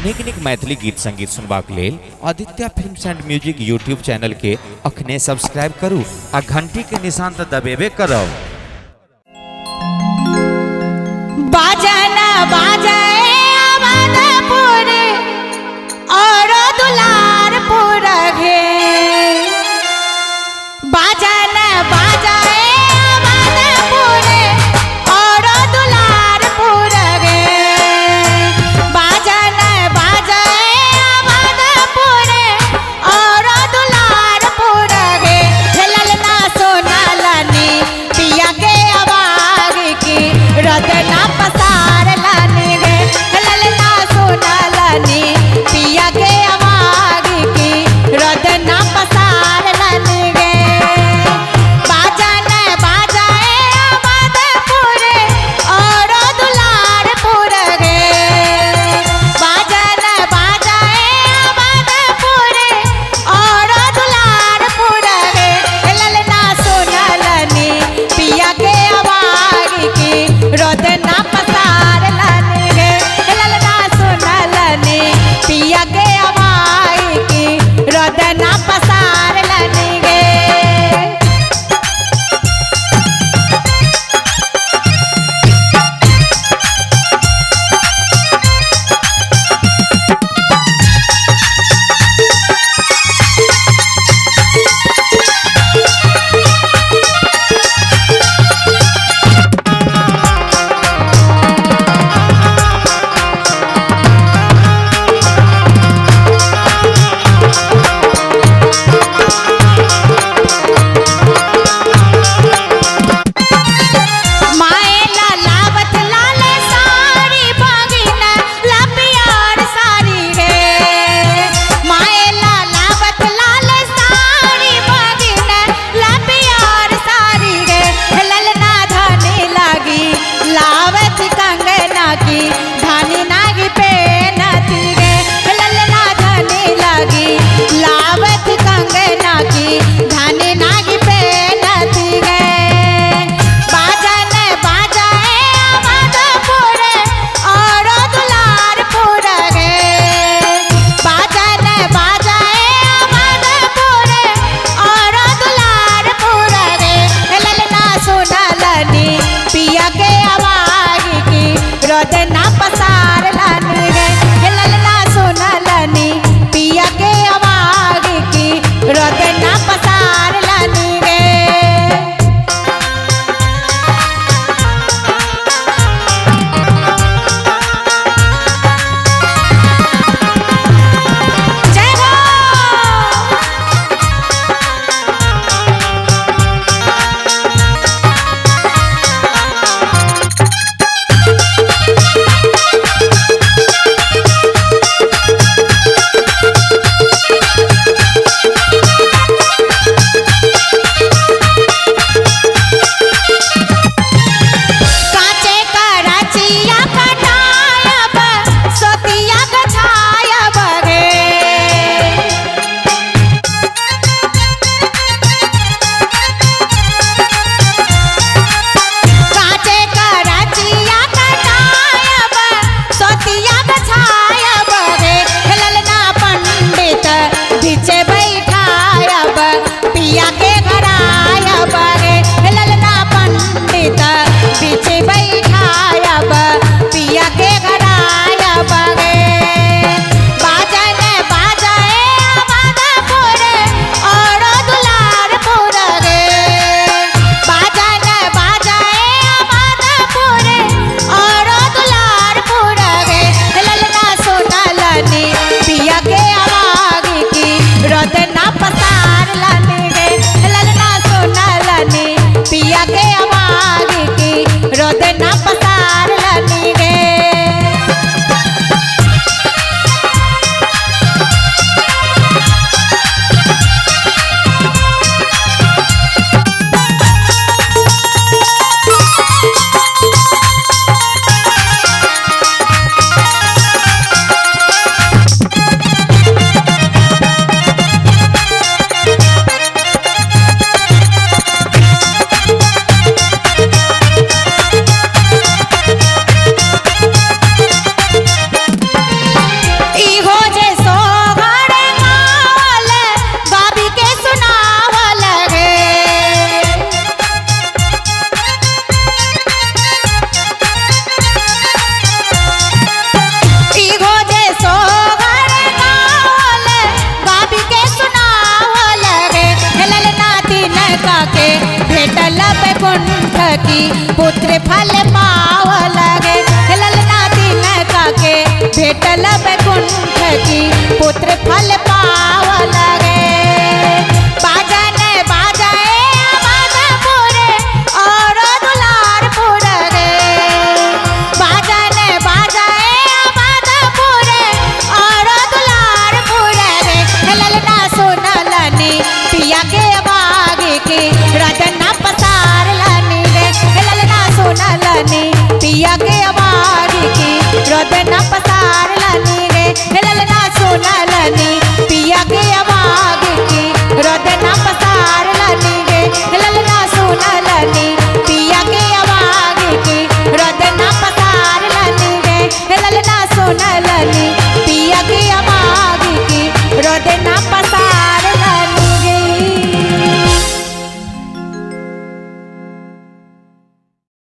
निक निक मैथिली गीत संगीत सुनबाक लेल Aditya films and music YouTube channel के अखने सब्सक्राइब करू आ घंटी के निशान तो दबेबे करब। बाजना बाजाए अवधपुर और दुलारपुर गे बाजना बाजाए अवधपुर और दुलारपुर गे बाजना बाजाए अवधपुर और दुलारपुर गे ललना सोना लानी पिया के आवाज की रदना पसार लाने गे की पुत्र फल पाव लगे ललना दिन काके भेटल बैकुंठ की पुत्र फल पाव लगे बाजन बाजाए आबादपुर और दुलारपुर गे बाजन बाजाए आबादपुर और दुलारपुर गे ललना सोनलनी पिया के बागे के रजना पसार लानी रे ललना सोनलनी पिया के बागे के रजना पसार